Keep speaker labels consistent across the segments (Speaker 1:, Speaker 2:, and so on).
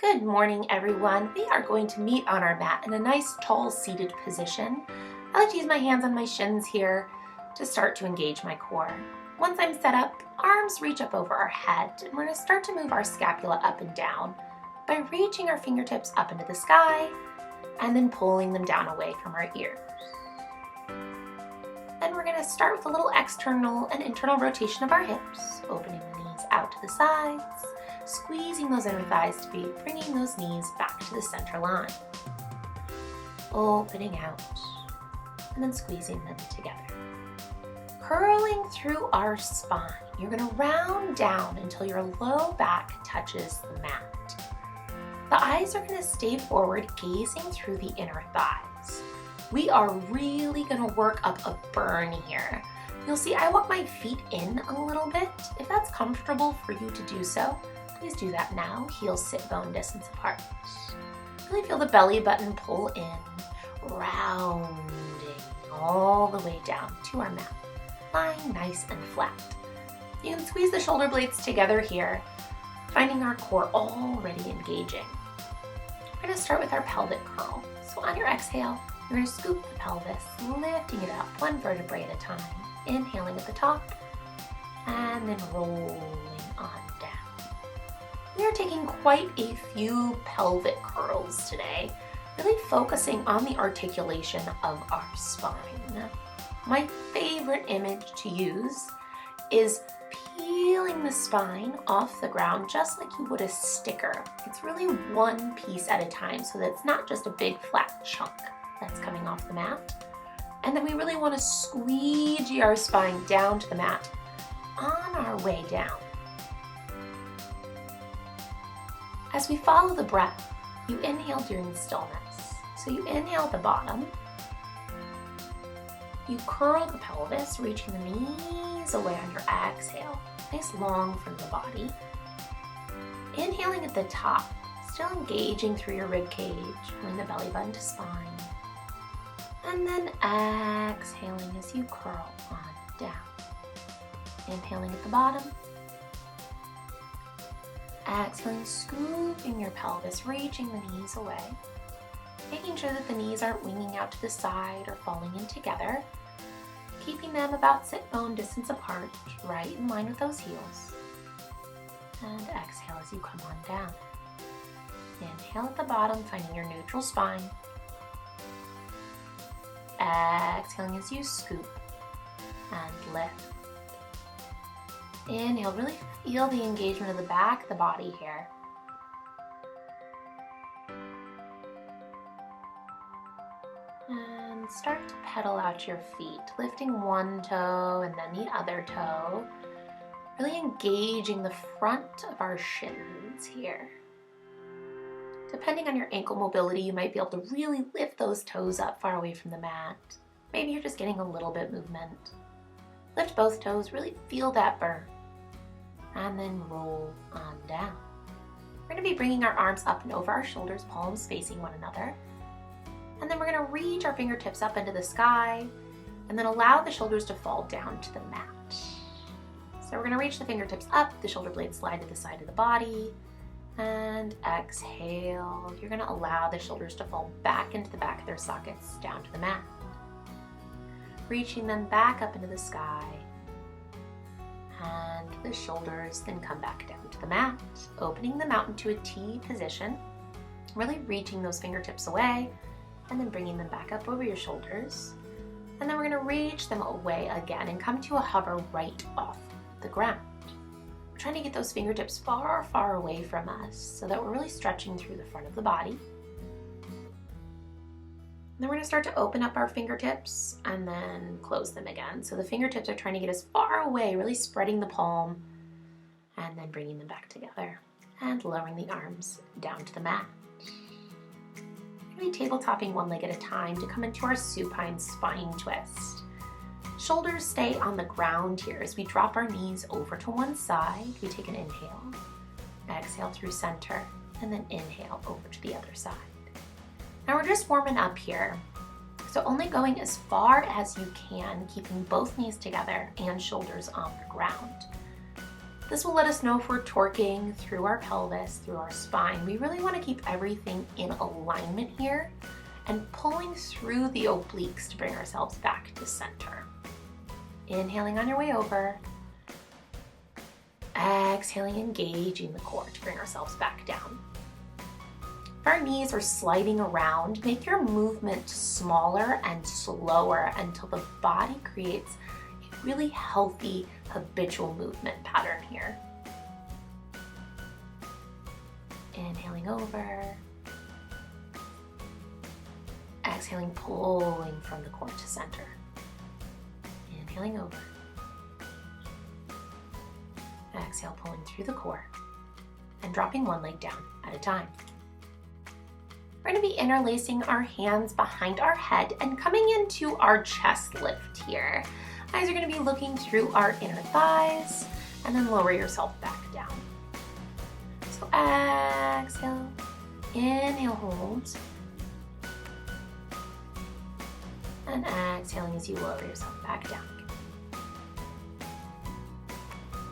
Speaker 1: Good morning, everyone. We are going to meet on our mat in a nice, tall, seated position. I like to use my hands on my shins here to start to engage my core. Once I'm set up, arms reach up over our head, and we're going to start to move our scapula up and down by reaching our fingertips up into the sky and then pulling them down away from our ears. Then we're going to start with a little external and internal rotation of our hips, opening the knees out to the sides, squeezing those inner thighs to be bringing those knees back to the center line. Opening out and then squeezing them together. Curling through our spine, you're going to round down until your low back touches the mat. The eyes are going to stay forward, gazing through the inner thighs. We are really going to work up a burn here. You'll see I walk my feet in a little bit. If that's comfortable for you to do so, please do that now. Heels sit bone distance apart. Really feel the belly button pull in, rounding all the way down to our mat, lying nice and flat. You can squeeze the shoulder blades together here, finding our core already engaging. We're going to start with our pelvic curl. So on your exhale, you're going to scoop the pelvis, lifting it up one vertebrae at a time, inhaling at the top, and then rolling on down. We are taking quite a few pelvic curls today, really focusing on the articulation of our spine. My favorite image to use is peeling the spine off the ground just like you would a sticker. It's really one piece at a time so that it's not just a big flat chunk that's coming off the mat. And then we really want to squeegee our spine down to the mat on our way down. As we follow the breath, you inhale during stillness. So you inhale at the bottom, you curl the pelvis, reaching the knees away on your exhale, nice long from the body. Inhaling at the top, still engaging through your rib cage, pulling the belly button to spine. And then exhaling as you curl on down. Inhaling at the bottom. Exhaling, scooping your pelvis, reaching the knees away. Making sure that the knees aren't winging out to the side or falling in together. Keeping them about sit bone distance apart, right in line with those heels. And exhale as you come on down. Inhale at the bottom, finding your neutral spine. Exhaling as you scoop and lift. Inhale, really feel the engagement of the back of the body here. And start to pedal out your feet, lifting one toe and then the other toe. Really engaging the front of our shins here. Depending on your ankle mobility, you might be able to really lift those toes up far away from the mat. Maybe you're just getting a little bit movement. Lift both toes, really feel that burn. And then roll on down. We're going to be bringing our arms up and over our shoulders, palms facing one another. And then we're going to reach our fingertips up into the sky and then allow the shoulders to fall down to the mat. So we're going to reach the fingertips up, the shoulder blades slide to the side of the body. And exhale, you're going to allow the shoulders to fall back into the back of their sockets down to the mat. Reaching them back up into the sky. And the shoulders then come back down to the mat, opening them out into a T position, really reaching those fingertips away and then bringing them back up over your shoulders. And then we're going to reach them away again and come to a hover right off the ground. Trying to get those fingertips far, far away from us so that we're really stretching through the front of the body. Then we're going to start to open up our fingertips and then close them again. So the fingertips are trying to get as far away, really spreading the palm and then bringing them back together and lowering the arms down to the mat. We're going to be tabletopping one leg at a time to come into our supine spine twist. Shoulders stay on the ground here as we drop our knees over to one side. We take an inhale, exhale through center, and then inhale over to the other side. Now we're just warming up here, so only going as far as you can, keeping both knees together and shoulders on the ground. This will let us know if we're torquing through our pelvis, through our spine. We really want to keep everything in alignment here and pulling through the obliques to bring ourselves back to center. Inhaling on your way over. Exhaling, engaging the core to bring ourselves back down. If our knees are sliding around, make your movement smaller and slower until the body creates a really healthy habitual movement pattern here. Inhaling over. Exhaling, pulling from the core to center. Inhaling over. Exhale, pulling through the core and dropping one leg down at a time. We're going to be interlacing our hands behind our head and coming into our chest lift here. Eyes are going to be looking through our inner thighs and then lower yourself back down. So exhale, inhale, hold, and exhaling as you lower yourself back down.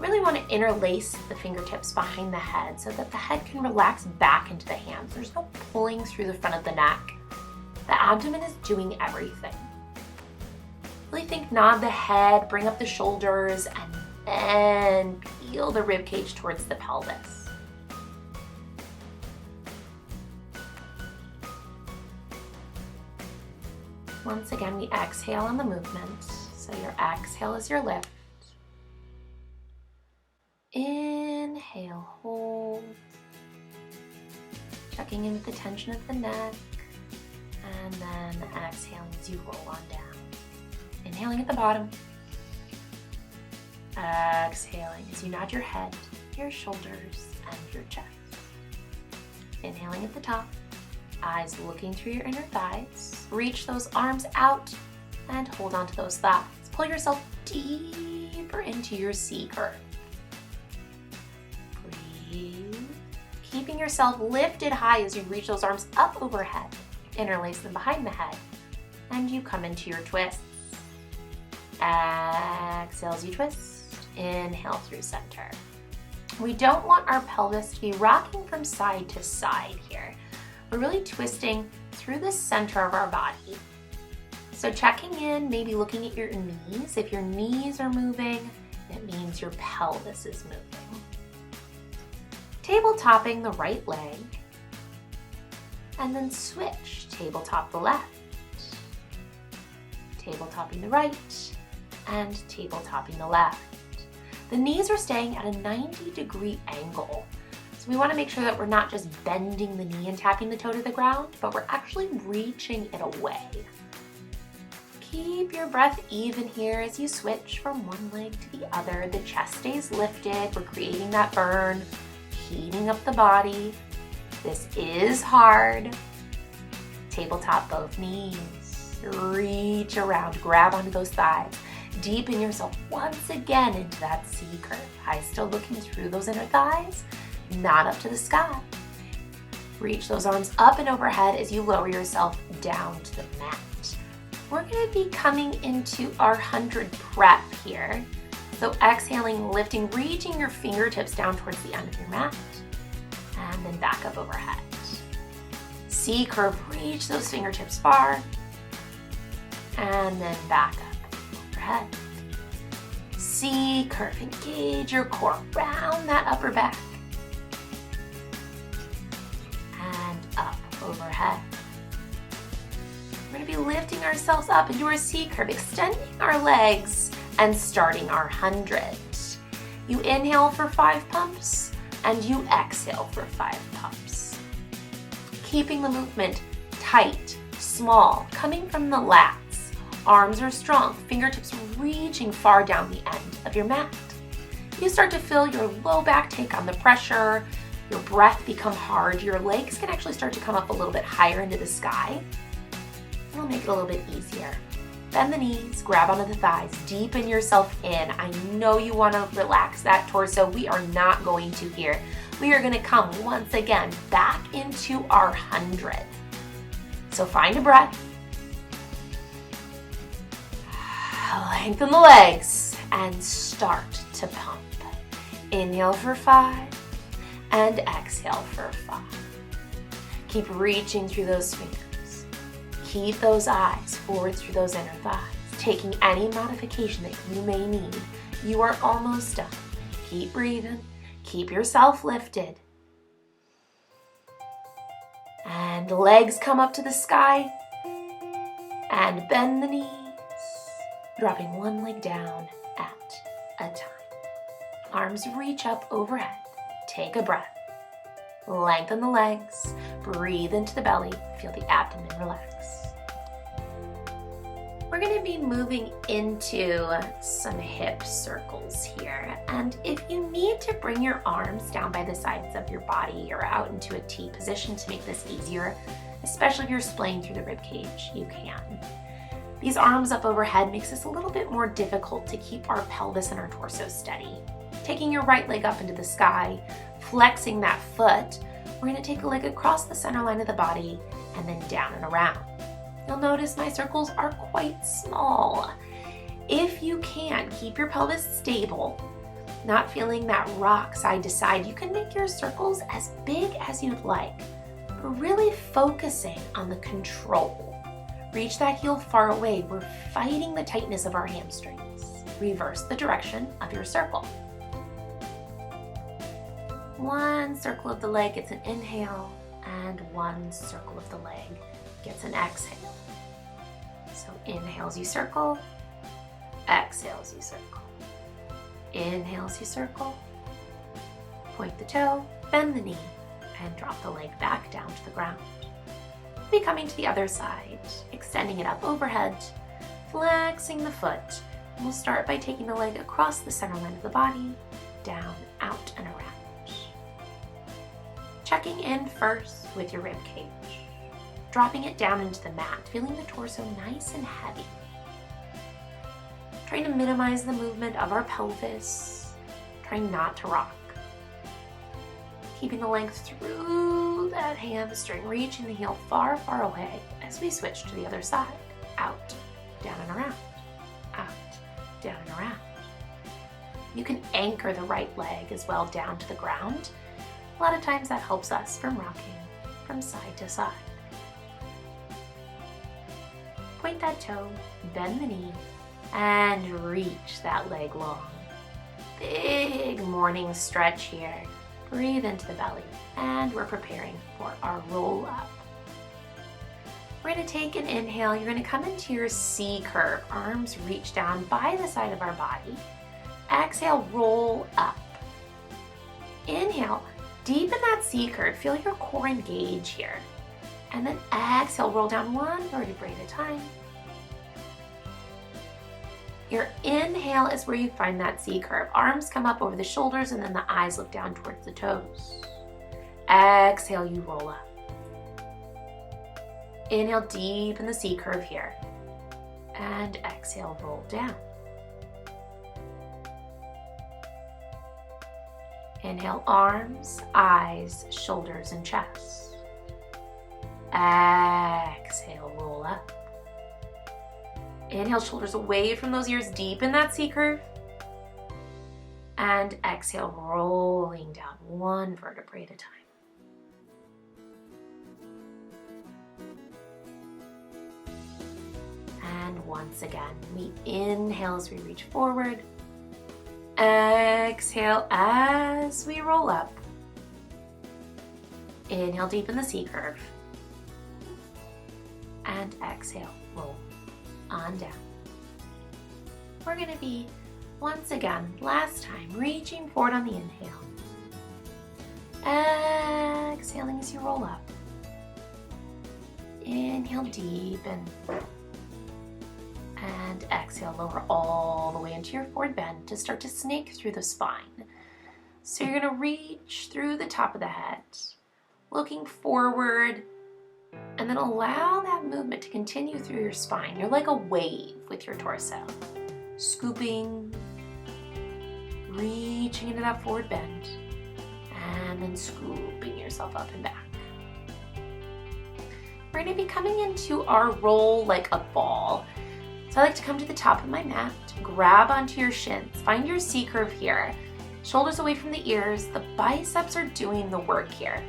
Speaker 1: Really want to interlace the fingertips behind the head so that the head can relax back into the hands. There's no pulling through the front of the neck. The abdomen is doing everything. Really think nod the head, bring up the shoulders, and then peel the rib cage towards the pelvis. Once again, we exhale on the movement. So your exhale is your lift. Inhale, hold. Checking in with the tension of the neck. And then exhaling as you roll on down. Inhaling at the bottom. Exhaling as you nod your head, your shoulders, and your chest. Inhaling at the top. Eyes looking through your inner thighs. Reach those arms out and hold on to those thighs. Pull yourself deeper into your C curve. Breathe. Keeping yourself lifted high as you reach those arms up overhead. Interlace them behind the head. And you come into your twists. Exhale as you twist. Inhale through center. We don't want our pelvis to be rocking from side to side here. We're really twisting through the center of our body. So checking in, maybe looking at your knees. If your knees are moving, it means your pelvis is moving. Tabletopping the right leg. And then switch. Tabletop the left. Tabletopping the right. And tabletopping the left. The knees are staying at a 90-degree angle. So we want to make sure that we're not just bending the knee and tapping the toe to the ground, but we're actually reaching it away. Keep your breath even here as you switch from one leg to the other. The chest stays lifted. We're creating that burn, heating up the body. This is hard. Tabletop both knees. Reach around, grab onto those thighs. Deepen yourself once again into that C curve. Eyes still looking through those inner thighs, not up to the sky. Reach those arms up and overhead as you lower yourself down to the mat. We're going to be coming into our 100 prep here. So exhaling, lifting, reaching your fingertips down towards the end of your mat, and then back up overhead. C curve, reach those fingertips far, and then back up. Overhead. C curve, engage your core, round that upper back. And up, overhead. We're going to be lifting ourselves up into our C curve, extending our legs and starting our 100. You inhale for 5 pumps and you exhale for 5 pumps. Keeping the movement tight, small, coming from the lats. Arms are strong, fingertips reaching far down the end of your mat. You start to feel your low back take on the pressure, your breath become hard, your legs can actually start to come up a little bit higher into the sky. It'll make it a little bit easier. Bend the knees, grab onto the thighs, deepen yourself in. I know you want to relax that torso. We are not going to here. We are going to come once again back into our 100. So find a breath. Lengthen the legs and start to pump. Inhale for 5 and exhale for 5. Keep reaching through those fingers. Keep those eyes forward through those inner thighs. Taking any modification that you may need. You are almost done. Keep breathing. Keep yourself lifted. And the legs come up to the sky. And bend the knees. Dropping one leg down at a time. Arms reach up overhead. Take a breath. Lengthen the legs. Breathe into the belly. Feel the abdomen relax. We're going to be moving into some hip circles here. And if you need to bring your arms down by the sides of your body or out into a T position to make this easier, especially if you're splaying through the rib cage, you can. These arms up overhead makes this a little bit more difficult to keep our pelvis and our torso steady. Taking your right leg up into the sky, flexing that foot, we're going to take a leg across the center line of the body and then down and around. You'll notice my circles are quite small. If you can, keep your pelvis stable, not feeling that rock side to side, you can make your circles as big as you'd like, but really focusing on the control. Reach that heel far away. We're fighting the tightness of our hamstrings. Reverse the direction of your circle. One circle of the leg gets an inhale, and one circle of the leg gets an exhale. So inhales, you circle. Exhales, you circle. Inhales, you circle. Point the toe, bend the knee, and drop the leg back down to the ground. Be coming to the other side, extending it up overhead, flexing the foot. And we'll start by taking the leg across the center line of the body, down, out, and around. Checking in first with your rib cage. Dropping it down into the mat, feeling the torso nice and heavy. Trying to minimize the movement of our pelvis. Trying not to rock. Keeping the length through that hamstring, reaching the heel far, far away as we switch to the other side. Out, down and around. Out, down and around. You can anchor the right leg as well down to the ground. A lot of times that helps us from rocking from side to side. Point that toe, bend the knee, and reach that leg long. Big morning stretch here. Breathe into the belly, and we're preparing for our roll up. We're going to take an inhale. You're going to come into your C curve. Arms reach down by the side of our body. Exhale, roll up. Inhale, deepen that C curve. Feel your core engage here. And then exhale, roll down one vertebrae at a time. Your inhale is where you find that C curve. Arms come up over the shoulders and then the eyes look down towards the toes. Exhale, you roll up. Inhale, deepen the C curve here. And exhale, roll down. Inhale, arms, eyes, shoulders, and chest. Exhale, roll up. Inhale, shoulders away from those ears, deepen that C curve. And exhale, rolling down one vertebrae at a time. And once again, we inhale as we reach forward. Exhale as we roll up. Inhale, deepen the C curve. And exhale, roll on down. We're going to be, once again, last time, reaching forward on the inhale. Exhaling as you roll up. Inhale, deepen. And exhale, lower all the way into your forward bend to start to snake through the spine. So you're going to reach through the top of the head, looking forward, and then allow that movement to continue through your spine. You're like a wave with your torso. Scooping, reaching into that forward bend, and then scooping yourself up and back. We're going to be coming into our roll like a ball. So I like to come to the top of my mat, grab onto your shins, find your C curve here. Shoulders away from the ears, the biceps are doing the work here.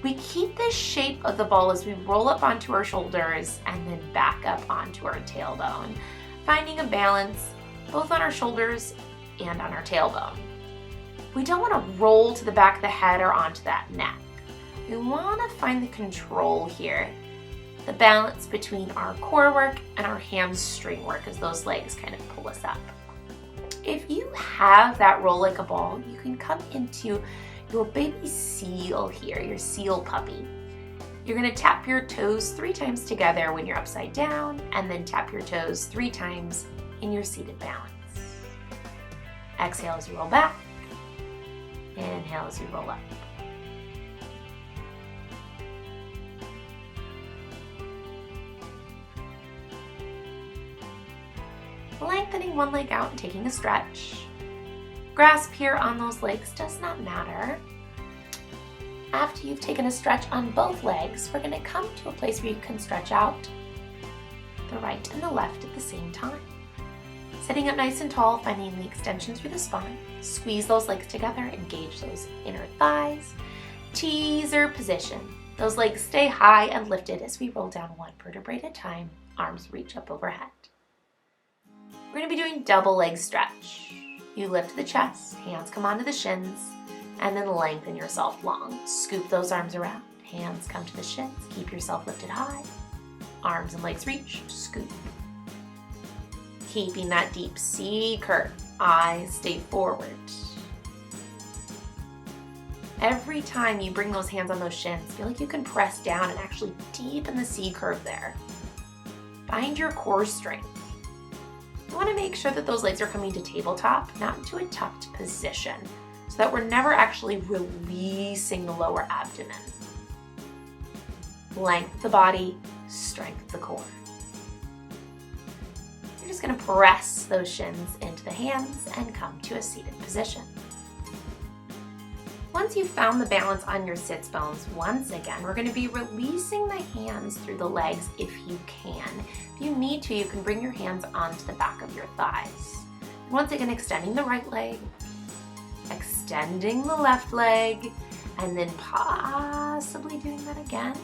Speaker 1: We keep the shape of the ball as we roll up onto our shoulders and then back up onto our tailbone, finding a balance both on our shoulders and on our tailbone. We don't want to roll to the back of the head or onto that neck. We want to find the control here, the balance between our core work and our hamstring work as those legs kind of pull us up. If you have that roll like a ball, you can come into your baby seal here, your seal puppy. You're going to tap your toes 3 times together when you're upside down, and then tap your toes 3 times in your seated balance. Exhale as you roll back. Inhale as you roll up. Lengthening one leg out and taking a stretch. Grasp here on those legs does not matter. After you've taken a stretch on both legs, we're going to come to a place where you can stretch out the right and the left at the same time. Sitting up nice and tall, finding the extension through the spine. Squeeze those legs together, engage those inner thighs. Teaser position. Those legs stay high and lifted as we roll down one vertebrae at a time. Arms reach up overhead. We're going to be doing double leg stretch. You lift the chest, hands come onto the shins, and then lengthen yourself long. Scoop those arms around. Hands come to the shins. Keep yourself lifted high. Arms and legs reach. Scoop. Keeping that deep C curve. Eyes stay forward. Every time you bring those hands on those shins, feel like you can press down and actually deepen the C curve there. Find your core strength. You want to make sure that those legs are coming to tabletop, not into a tucked position, so that we're never actually releasing the lower abdomen. Length the body, strength the core. You're just going to press those shins into the hands and come to a seated position. Once you've found the balance on your sits bones, once again, we're going to be releasing the hands through the legs if you can. If you need to, you can bring your hands onto the back of your thighs. Once again, extending the right leg, extending the left leg, and then possibly doing that again,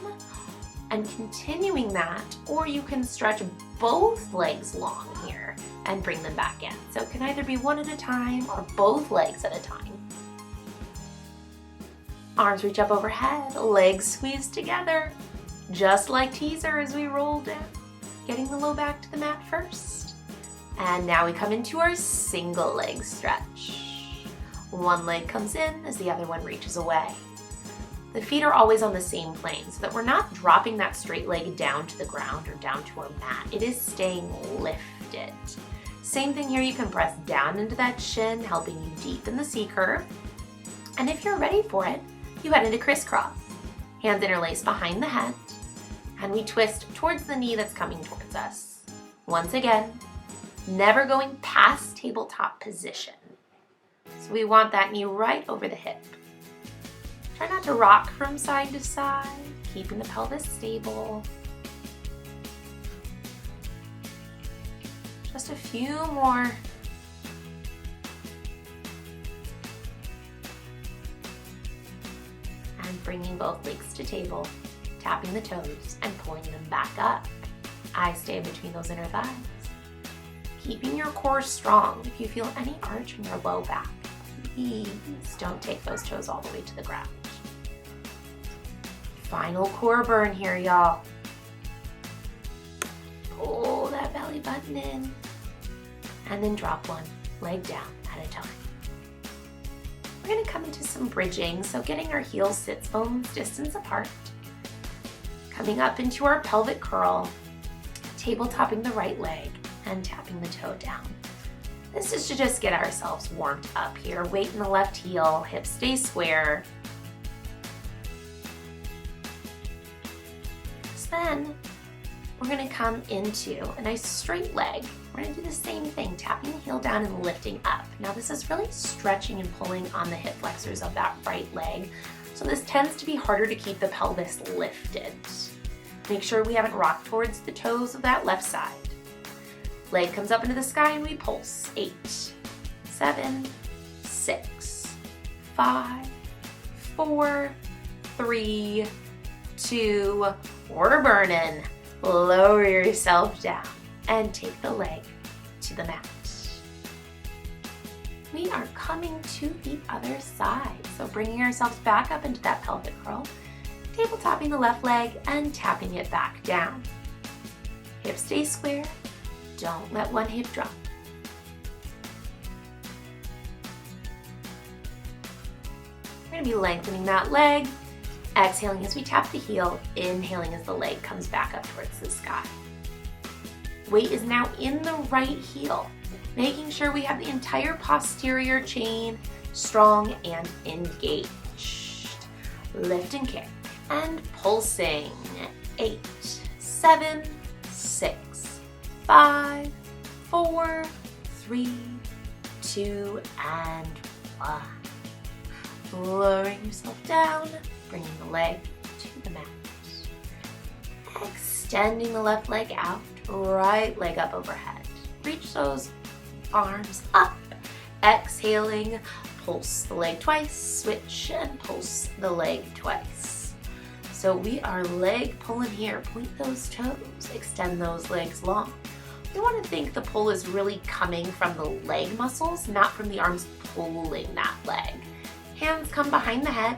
Speaker 1: and continuing that, or you can stretch both legs long here and bring them back in. So it can either be one at a time or both legs at a time. Arms reach up overhead, legs squeeze together, just like teaser as we roll down, getting the low back to the mat first. And now we come into our single leg stretch. One leg comes in as the other one reaches away. The feet are always on the same plane so that we're not dropping that straight leg down to the ground or down to our mat. It is staying lifted. Same thing here, you can press down into that shin, helping you deepen the C curve. And if you're ready for it, you head into crisscross. Hands interlace behind the head, and we twist towards the knee that's coming towards us. Once again, never going past tabletop position. So we want that knee right over the hip. Try not to rock from side to side, keeping the pelvis stable. Just a few more. And bringing both legs to table, tapping the toes and pulling them back up. Eyes stay between those inner thighs. Keeping your core strong. If you feel any arch in your low back, please don't take those toes all the way to the ground. Final core burn here, y'all. Pull that belly button in and then drop one leg down at a time. We're going to come into some bridging, so getting our heels sits bones distance apart. Coming up into our pelvic curl, table-topping the right leg and tapping the toe down. This is to just get ourselves warmed up here. Weight in the left heel, hips stay square. So then we're going to come into a nice straight leg. We're going to do the same thing, tapping the heel down and lifting up. Now this is really stretching and pulling on the hip flexors of that right leg. So this tends to be harder to keep the pelvis lifted. Make sure we haven't rocked towards the toes of that left side. Leg comes up into the sky and we pulse. 8, 7, 6, 5, 4, 3, 2, we're burning. Lower yourself down and take the leg to the mat. We are coming to the other side. So bringing ourselves back up into that pelvic curl, tabletopping the left leg and tapping it back down. Hips stay square. Don't let one hip drop. We're going to be lengthening that leg, exhaling as we tap the heel, inhaling as the leg comes back up towards the sky. Weight is now in the right heel, making sure we have the entire posterior chain strong and engaged. Lift and kick and pulsing. 8, 7, 6, 5, 4, 3, 2, and 1. Lowering yourself down, bringing the leg to the mat. Extending the left leg out, right leg up overhead. Reach those arms up. Exhaling, pulse the leg twice, switch and pulse the leg twice. So we are leg pulling here. Point those toes, extend those legs long. We want to think the pull is really coming from the leg muscles, not from the arms pulling that leg. Hands come behind the head.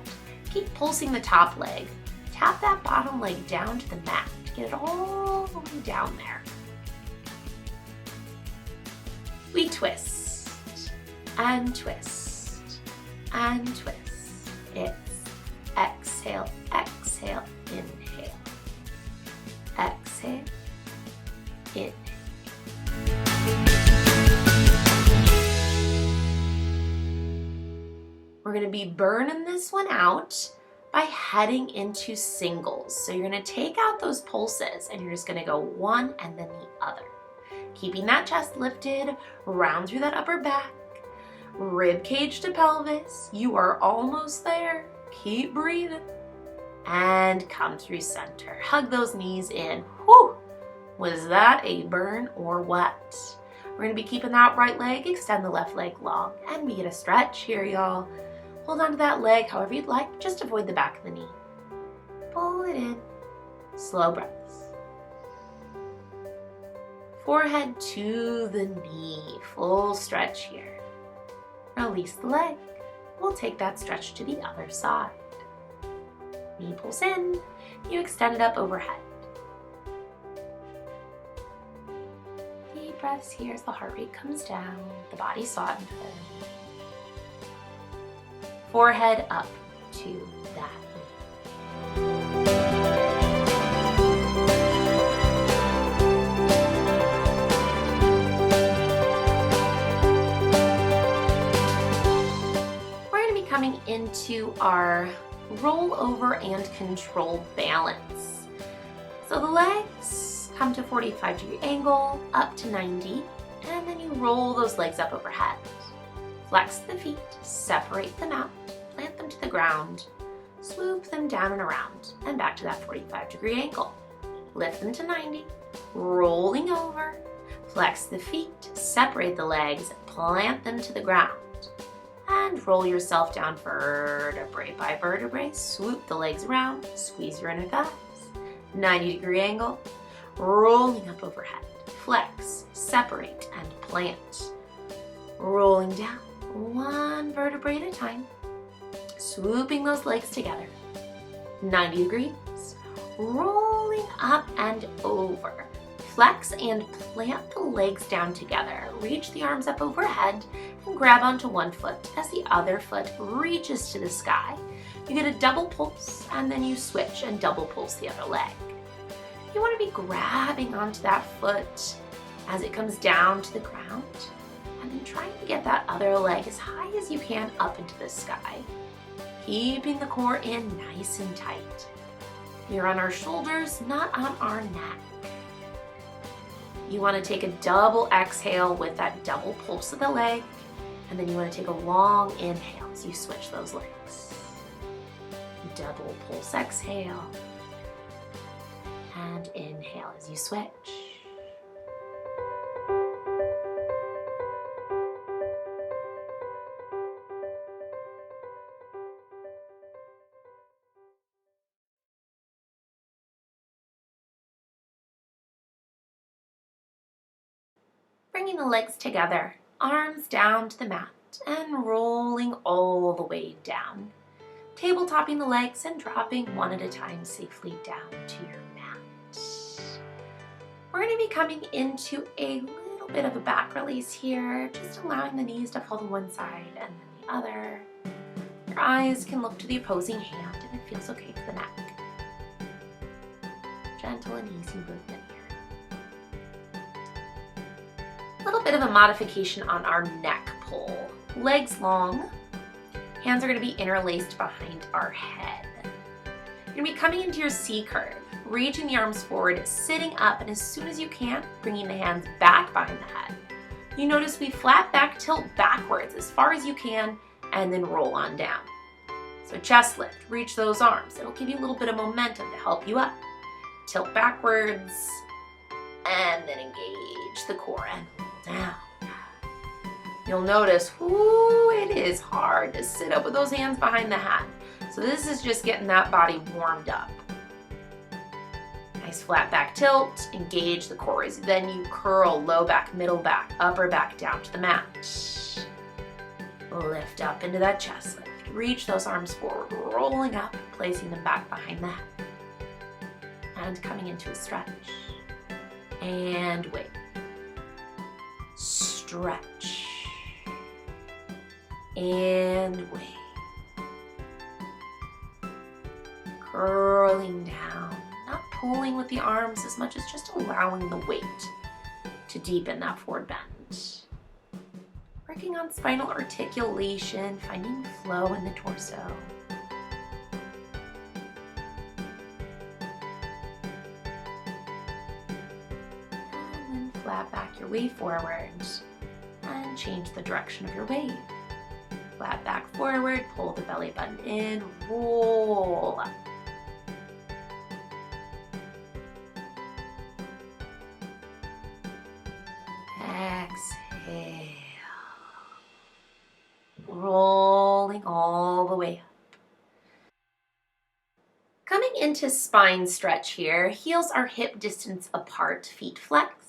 Speaker 1: Keep pulsing the top leg. Tap that bottom leg down to the mat to get it all the way down there. We twist and twist and twist. It's exhale, exhale, inhale. Exhale, inhale. We're going to be burning this one out by heading into singles. So you're going to take out those pulses and you're just going to go one and then the other. Keeping that chest lifted, round through that upper back, rib cage to pelvis. You are almost there. Keep breathing. And come through center. Hug those knees in. Whew! Was that a burn or what? We're going to be keeping that right leg, extend the left leg long, and we get a stretch here, y'all. Hold on to that leg however you'd like, just avoid the back of the knee. Pull it in, slow breaths. Forehead to the knee, full stretch here. Release the leg. We'll take that stretch to the other side. Knee pulls in, you extend it up overhead. Deep breaths here as the heart rate comes down, the body softened. Forehead up to that. We're going to be coming into our roll over and control balance. So the legs come to 45-degree angle, up to 90, and then you roll those legs up overhead. Flex the feet, separate them out, plant them to the ground, swoop them down and around, and back to that 45-degree angle. Lift them to 90, rolling over, flex the feet, separate the legs, plant them to the ground, and roll yourself down vertebrae by vertebrae, swoop the legs around, squeeze your inner thighs, 90-degree angle, rolling up overhead, flex, separate, and plant. Rolling down, one vertebrae at a time, swooping those legs together, 90 degrees, rolling up and over. Flex and plant the legs down together. Reach the arms up overhead and grab onto one foot as the other foot reaches to the sky. You get a double pulse and then you switch and double pulse the other leg. You want to be grabbing onto that foot as it comes down to the ground and then trying to get that other leg as high as you can up into the sky. Keeping the core in nice and tight. We're on our shoulders, not on our neck. You want to take a double exhale with that double pulse of the leg, and then you want to take a long inhale as you switch those legs. Double pulse exhale, and inhale as you switch. Bringing the legs together, arms down to the mat, and rolling all the way down. Tabletopping the legs and dropping one at a time safely down to your mat. We're going to be coming into a little bit of a back release here, just allowing the knees to fall to one side and then the other. Your eyes can look to the opposing hand if it feels okay for the neck. Gentle and easy movement here. A little bit of a modification on our neck pull. Legs long. Hands are going to be interlaced behind our head. You're going to be coming into your C curve, reaching the arms forward, sitting up, and as soon as you can, bringing the hands back behind the head. You notice we flat back tilt backwards as far as you can, and then roll on down. So chest lift, reach those arms. It'll give you a little bit of momentum to help you up. Tilt backwards, and then engage the core and roll down. You'll notice, whoo, it is hard to sit up with those hands behind the head. So this is just getting that body warmed up. Nice flat back tilt, engage the core. Then you curl low back, middle back, upper back down to the mat. Lift up into that chest lift. Reach those arms forward, rolling up, placing them back behind the head. And coming into a stretch. And wait. Stretch. And wait. Curling down, not pulling with the arms as much as just allowing the weight to deepen that forward bend. Working on spinal articulation, finding flow in the torso. And then flat back your way forward and change the direction of your wave. Flat back forward, pull the belly button in, roll up. Exhale. Rolling all the way up. Coming into spine stretch here, heels are hip distance apart, feet flexed.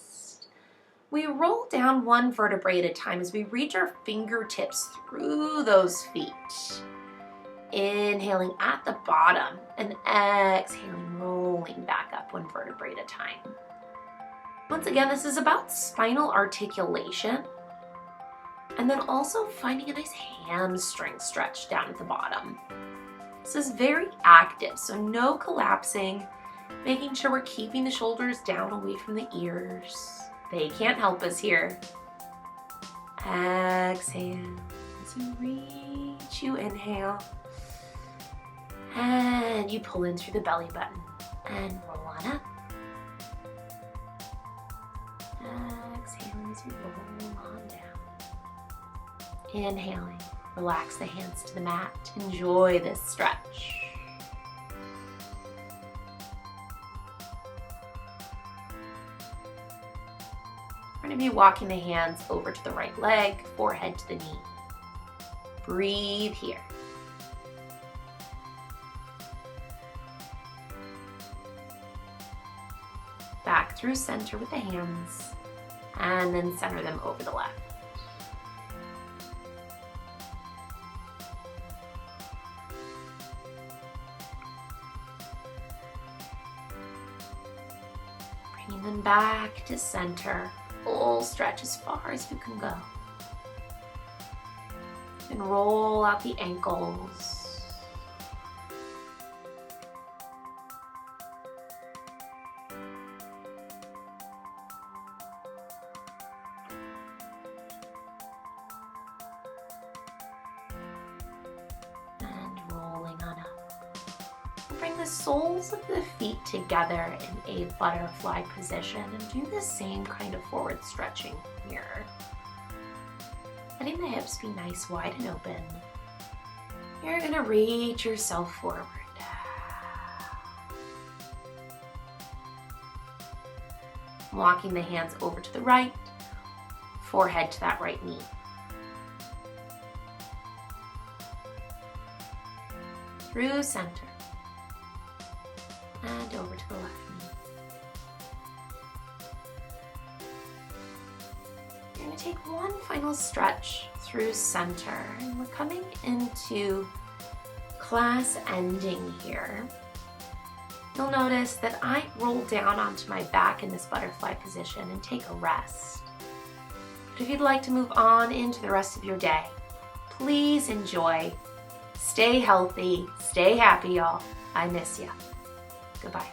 Speaker 1: We roll down one vertebrae at a time as we reach our fingertips through those feet. Inhaling at the bottom and exhaling, rolling back up one vertebrae at a time. Once again, this is about spinal articulation and then also finding a nice hamstring stretch down at the bottom. This is very active, so no collapsing, making sure we're keeping the shoulders down away from the ears. They can't help us here. Exhale as you reach, you inhale. And you pull in through the belly button and roll on up. Exhaling as you roll on down. Inhaling, relax the hands to the mat. Enjoy this stretch. We're going to be walking the hands over to the right leg, forehead to the knee. Breathe here. Back through center with the hands, and then center them over the left. Bringing them back to center. Full stretch as far as you can go. And roll out the ankles. And rolling on up. Bring the soles of the feet together in a butterfly position and do the same kind of forward stretching here. Letting the hips be nice, wide and open. You're going to reach yourself forward. Walking the hands over to the right, forehead to that right knee. Through center. And over to the left knee. going to take one final stretch through center, and we're coming into class ending here. You'll notice that I roll down onto my back in this butterfly position and take a rest. But if you'd like to move on into the rest of your day, please enjoy. Stay healthy, stay happy, y'all. I miss you. Goodbye.